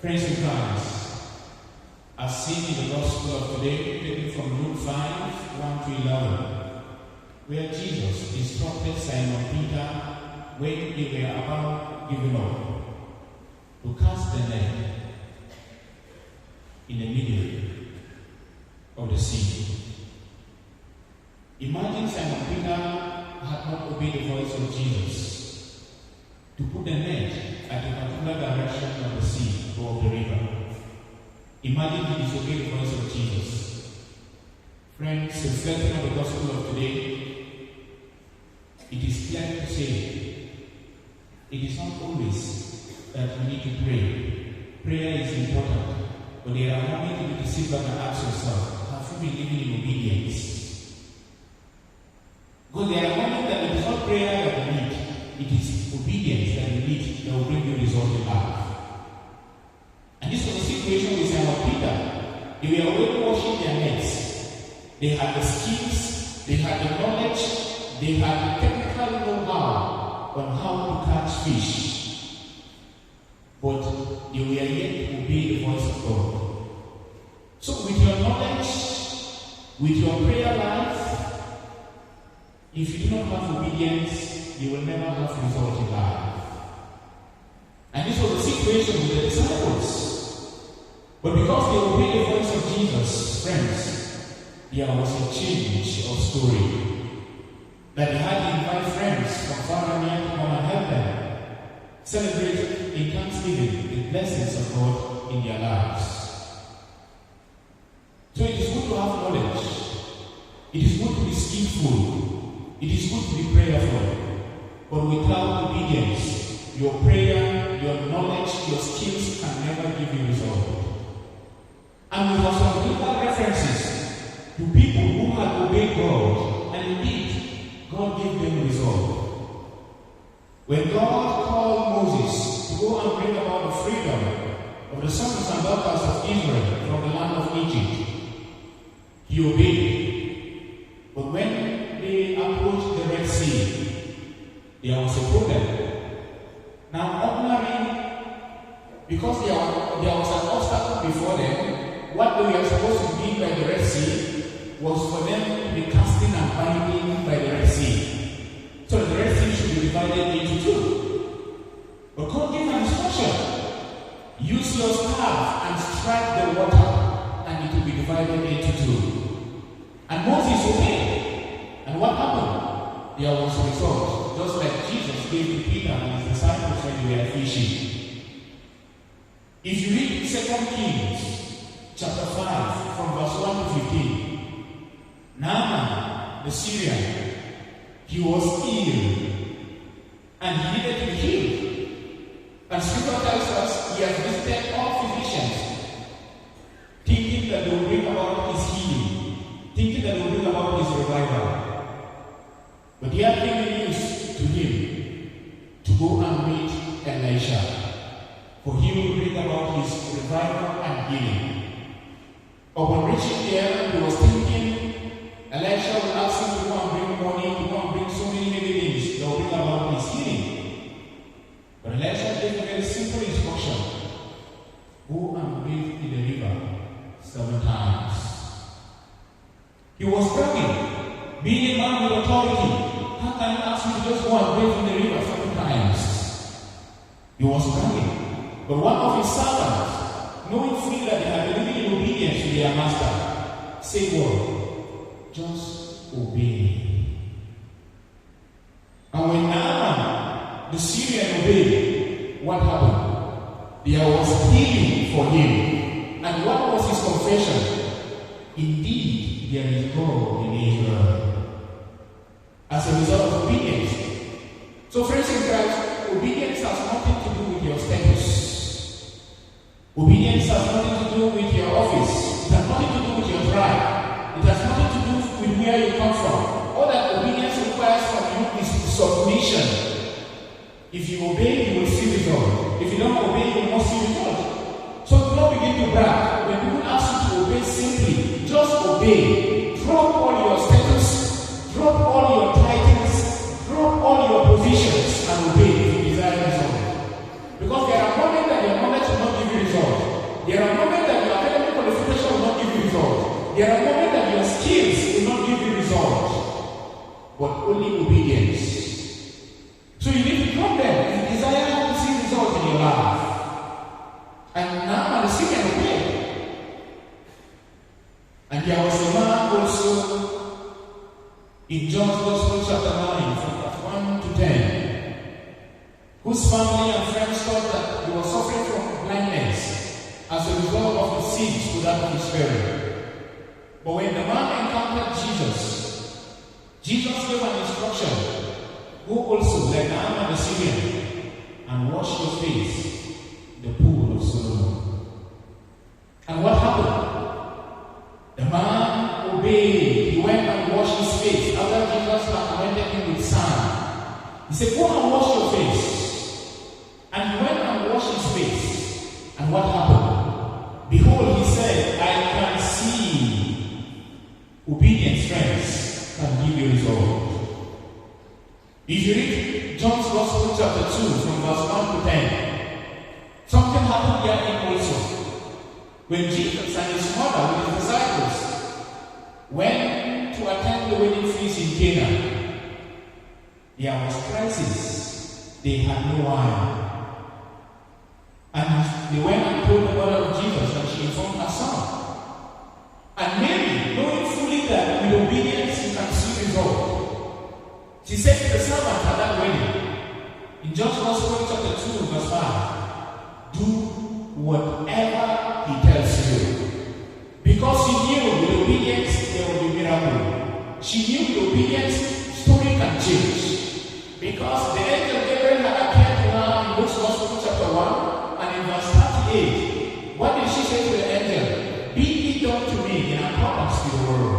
Friends in Christ, as seen in the Gospel of today, taken from Luke 5, 1 to 11, where Jesus instructed Simon Peter when they were about giving up to cast the net in the middle of the sea. Imagine Simon Peter had not obeyed the voice of Jesus to put the net at a particular direction of the sea or of the river. Imagine he disobeyed the voice of Jesus. Friends, reflecting on the gospel of today, it is clear to say it is not always that we need to pray. Prayer is important, but there are moments you need to sit back and ask yourself, have you been living in obedience? Because there are moments that it is not prayer that we need, it is obedience that we need that will bring you result in life. And this was the situation with Simon Peter. They were already washing their nets. They had the skills, they had the knowledge, they had the technical know-how on how to catch fish. But they were yet to obey the voice of God. So with your knowledge, with your prayer life, if you do not have obedience, you will never have result in life. And this was the situation with the disciples. But because they obeyed the voice of Jesus, friends, there was a change of story. That they had to invite friends from far and near to come and help them celebrate in thanksgiving the blessings of God in their lives. So it is good to have knowledge. It is good to be skillful. It is good to be prayerful. But without obedience, your prayer, your knowledge, your skills can never give you result. And we have some biblical references to people who had obeyed God, and indeed, God gave them result. When God called Moses to go and bring about the freedom of the sons and daughters of Israel from the land of Egypt, he obeyed. But when they approached the Red Sea, there was a problem. Now, ordinarily, because there was an obstacle before them, what they were supposed to be by the Red Sea was for them to be casting and binding by the Red Sea. So the Red Sea should be divided into two. But God gave an instruction. Use your staff and strike the water, and it will be divided into two. And Moses obeyed. And what happened? There was a result. Just like Jesus gave to Peter and his disciples when they were fishing. If you read 2 Kings chapter 5 from verse 1 to 15, Naaman the Syrian, he was ill and he needed to be healed. And Scripture tells us he has visited all physicians, thinking that they will bring about his healing, thinking that they will bring about his revival. But they are giving news to him to go and meet Elisha, for he will bring about his revival and healing. Upon reaching there, he was thinking Elisha will ask him to go and bring money, to go and bring so many things that will bring about his healing. But Elisha gave a very simple instruction: go and bathe in the river 7 times. He was struggling, being a man with authority. How can you ask me to just go and bathe in the river 7 times? He was struggling. But one of his servants, knowing fully that they had been living in obedience to their master, said, "What? Just obey." And when Naaman the Syrian obeyed, what happened? There was healing for him. And what was his confession? Indeed, there is God in Israel. As a result of obedience. So, friends in Christ, obedience has nothing to do with your status. Obedience has nothing to do with your office. It has nothing to do with your tribe. It has nothing to do with where you come from. All that obedience requires from you is submission. If you obey, you will see result. If you don't obey, you will not see result. So do not begin to brag. When people ask you to obey, simply just obey. Drop all your status, drop all your titles, drop all your positions, and obey if you desire result. Because there are moments that your knowledge will not give you result. only obedience. So you need to come there. You desire to see results in your life. And now the Syrian obeyed. And there was a man also in John's Gospel chapter 9, from verse 1 to 10, whose family and friends thought that he was suffering from blindness as a result of the sins to that of his parents. But when the man encountered Jesus, Jesus gave an instruction: go also like Naaman the Syrian and wash your face in the pool of Solomon. And what happened? The man obeyed. He went and washed his face after Jesus had anointed him with sand. He said, go and wash your face. And he went and washed his face. And what happened? Behold, he said, I can see. Obedience, friends, can give you result. If you read John's Gospel chapter 2 from verse 1 to 10, something happened here in also. When Jesus and his mother with his disciples went to attend the wedding feast in Cana, there was crisis. They had no wine. And they went and told the mother of Jesus, and she informed her son. And Mary, knowing fully that with obedience you can see result, she said to the servant at that wedding, in John's Gospel chapter 2 verse 5, do whatever he tells you. Because she knew with obedience there will be miracle. She knew with obedience story can change. Because the angel Gabriel had appeared to her in Luke's Gospel chapter 1 and in verse 38. What did she say to the angel? Be it done to me in accordance with the word.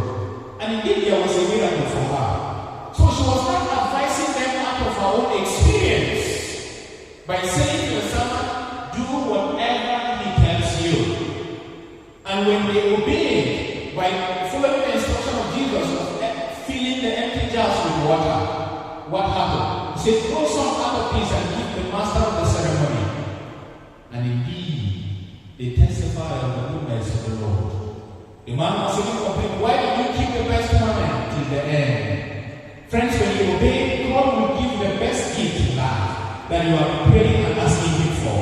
And indeed there was a miracle for her. So she was not advising them out of her own experience by saying to the servant, do whatever he tells you. And when they obeyed by following the instruction of Jesus of filling the empty jars with water, what happened? He said, throw some out of this and give the master of the ceremony. And indeed, they testify of the goodness of the Lord. The man was even complaining, why did you keep the best moment till the end? Friends, when you obey, God will give you the best gift in life that you are praying and asking Him for.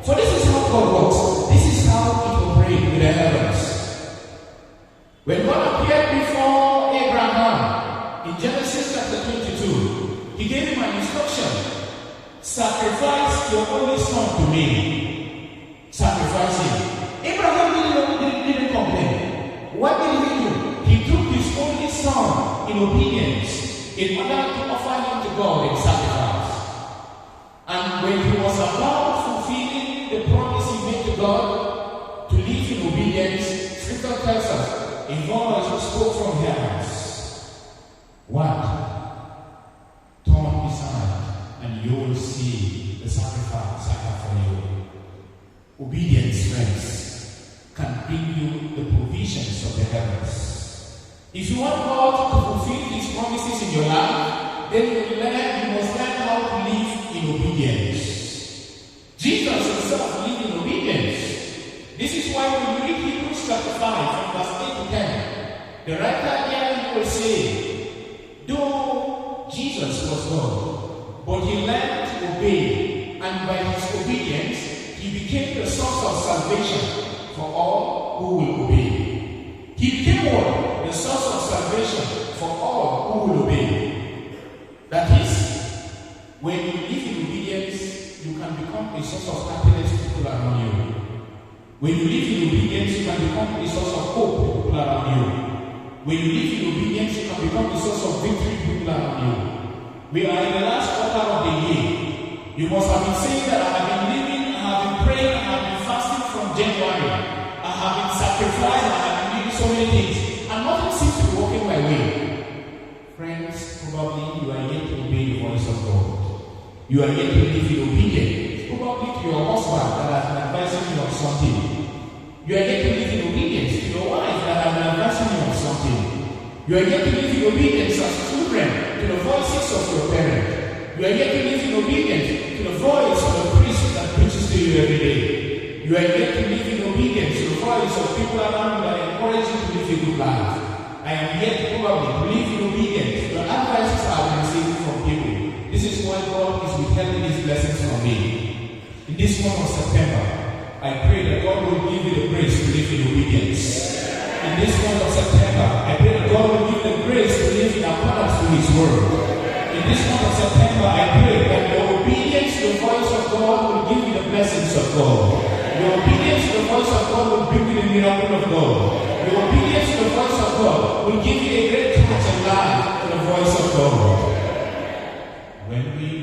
For this is how God works. This is how He operates with the heavens. When God appeared before Abraham in Genesis chapter 22, He gave him an instruction: sacrifice your only son to me. Sacrifice him. Abraham didn't complain. What did he do? He took his only son in obedience in order to offer him to God in sacrifice. And when he was about fulfilling the promise he made to God to live in obedience, Scripture tells us a voice spoke from heavens. What? Turn aside and you will see the sacrifice I have for you. Obedience, friends, can bring you the provisions of the heavens. If you want God to fulfill His promises in your life, then you must learn how to live in obedience. Jesus Himself lived in obedience. This is why when you read Hebrews chapter 5 from verse 8 to 10, the writer here will say, though Jesus was God, but He learned to obey, and by His obedience, He became the source of salvation for all who will obey. He became what? The source of salvation for all who will obey. That is, when you live in obedience, you can become a source of happiness to people around you. When you live in obedience, you can become a source of hope to people around you. When you live in obedience, you can become a source of victory to people around you. We are in the last quarter of the year. You must have been saying that I have been living, I have been praying, I have been fasting from January. I have been sacrificing, I have been doing so many things. And nothing seems to be working my way. Friends, probably you are yet to obey the voice of God. You are yet to live in obedience. Probably to your husband that has been advising you on something. You are yet to live in obedience to your wife that has been advising you on something. You are yet to live in obedience as children to the voices of your parents. You are yet to live in obedience to the voice of the priest that preaches to you every day. You are yet to live in obedience to the voice of people around you that encourage you to live a good life. I am yet probably to live in obedience. Your advices I have received from people. This is why God is withholding these blessings from me. In this month of September, I pray that God will give you the grace to live in obedience. In this month of September, I pray that God will give you the grace to live in accordance to His word. In this month of September, I pray that your obedience to the voice of God will give you the blessings of God. Your obedience to the voice of God will bring you the miracle of God. Your obedience to the voice of God will give you a great catch and life to the voice of God. When we